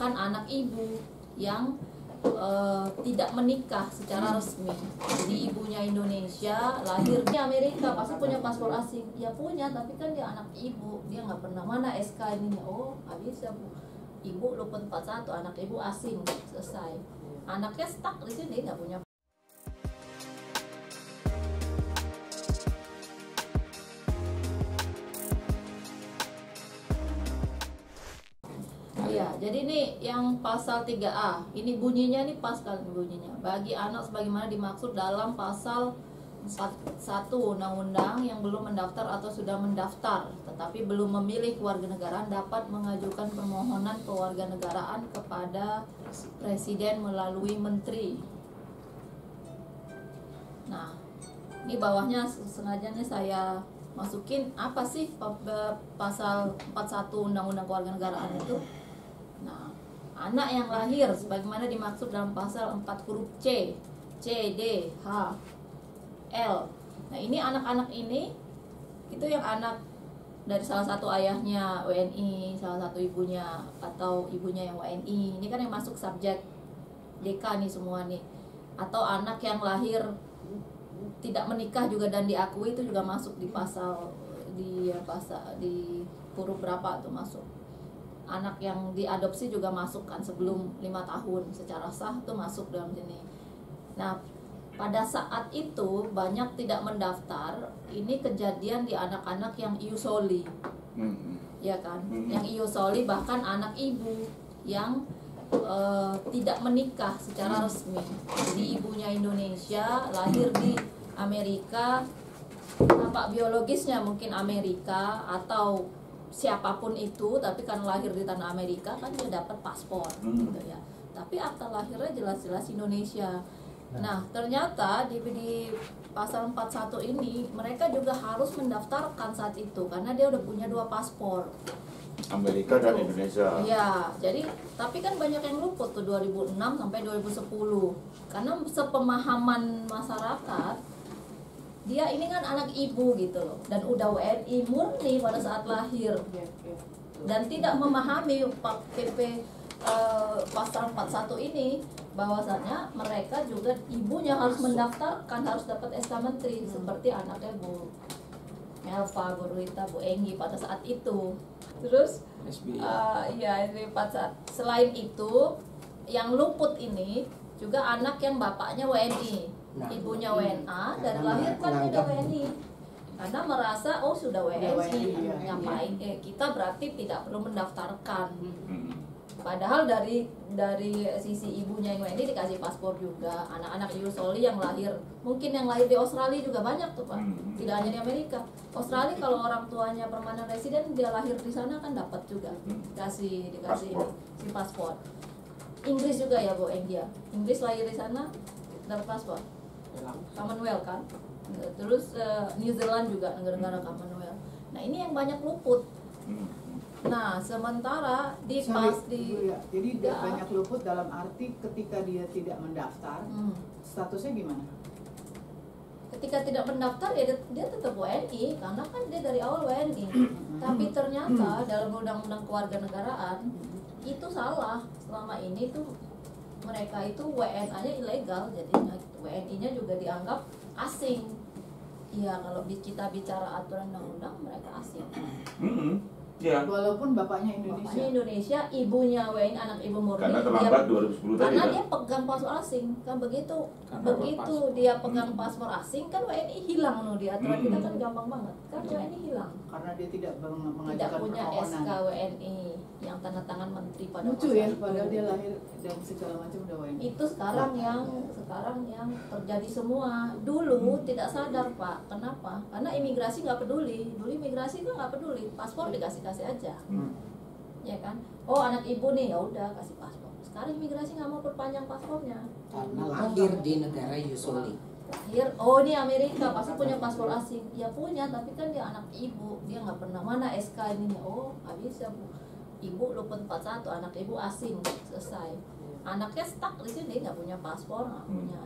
bahkan anak ibu yang tidak menikah secara resmi. Jadi ibunya Indonesia, lahir di Amerika, pasti punya paspor asing. Ya punya, tapi kan dia anak ibu, dia nggak pernah mana SK ininya. Oh, nggak bisa bu. Ibu luput 41, anak ibu asing, selesai. Anaknya stuck di sini, nggak punya. Iya, jadi ini yang pasal 3A, ini bunyinya nih pas kali bunyinya. Bagi anak sebagaimana dimaksud dalam pasal 41 Undang-Undang yang belum mendaftar atau sudah mendaftar tetapi belum memilih kewarganegaraan dapat mengajukan permohonan kewarganegaraan kepada Presiden melalui Menteri. Nah, ini bawahnya sengaja nih saya masukin apa sih pasal 41 Undang-Undang Kewarganegaraan itu. Nah, anak yang lahir sebagaimana dimaksud dalam pasal 4 huruf C, C, D, H, L. Nah, ini anak-anak ini itu yang anak dari salah satu ayahnya WNI, salah satu ibunya atau ibunya yang WNI. Ini kan yang masuk subjek DK nih semua nih. Atau anak yang lahir tidak menikah juga dan diakui itu juga masuk di pasal di huruf berapa tuh masuk. Anak yang diadopsi juga masuk kan sebelum 5 tahun secara sah tuh masuk dalam sini. Nah, pada saat itu banyak tidak mendaftar. Ini kejadian di anak-anak yang iusoli, ya kan? Yang iusoli bahkan anak ibu yang tidak menikah secara resmi. Jadi ibunya Indonesia, lahir di Amerika, bapak biologisnya mungkin Amerika atau siapapun itu, tapi kan lahir di tanah Amerika kan dia dapat paspor gitu ya. Tapi akta lahirnya jelas-jelas Indonesia. Nah, ternyata di pasal 41 ini mereka juga harus mendaftarkan saat itu karena dia udah punya 2 paspor. Amerika dan Indonesia. Iya, jadi tapi kan banyak yang luput tuh 2006 sampai 2010. Karena sepemahaman masyarakat dia ini kan anak ibu gitu loh dan udah WNI murni pada saat lahir dan tidak memahami PP pasal 41 ini bahwasanya mereka juga ibunya harus mendaftarkan, harus dapat SK Menteri seperti anaknya Bu Melva, Bu Rita, Bu Enggi pada saat itu. Terus ya ini pada saat selain itu yang luput ini juga anak yang bapaknya WNI. Ibunya WNA dari lahir kan dia udah WNI karena merasa oh sudah WNI ngapain kita berarti tidak perlu mendaftarkan, padahal dari sisi ibunya yang WNI dikasih paspor juga. Anak-anak iusoli yang lahir mungkin yang lahir di Australia juga banyak tuh Pak, tidak hanya di Amerika. Australia kalau orang tuanya permanent resident dia lahir di sana kan dapat juga dikasih si paspor. Inggris juga ya Bu Enggia, Inggris lahir di sana dapat paspor Commonwealth kan. Terus New Zealand juga negara-negara Commonwealth. Nah, ini yang banyak luput. Nah, sementara di jadi dia banyak luput dalam arti ketika dia tidak mendaftar, statusnya gimana? Ketika tidak mendaftar ya dia tetap WNI karena kan dia dari awal WNI. Tapi ternyata dalam undang-undang kewarganegaraan itu salah. Selama ini tuh mereka itu WNA-nya ilegal, jadinya WNI-nya juga dianggap asing. Iya, kalau kita bicara aturan undang-undang mereka asing. Ya. Walaupun bapaknya Indonesia. Bapaknya Indonesia, ibunya WNI, anak ibu murni. Karena terlambat 2010 tadi. Karena kan? dia pegang paspor asing, kan begitu dia pegang paspor asing kan WNI hilang loh di aturan kita kan gampang banget. Kan WNI hilang. Karena dia tidak mengajukan Tidak punya permohonan. SK WNI yang tanda tangan menteri pada Lucu masa ya, itu. padahal dia lahir dan segala macam udah WNI. Itu sekarang yang terjadi semua. Dulu tidak sadar Pak, kenapa? Karena imigrasi nggak peduli. Dulu imigrasi kan nggak peduli, paspor dikasih aja, ya kan? Oh anak ibu nih, ya udah kasih paspor. Sekarang imigrasi nggak mau perpanjang paspornya. Karena lahir di negara iusoli. Lahir, oh ini Amerika pasti punya paspor asing. Ya punya, tapi kan dia anak ibu, dia nggak pernah mana SK ininya. Oh nggak bisa Bu. Ibu luput 41, anak ibu asing, selesai. Anaknya stuck di sini nggak punya paspor, nggak punya.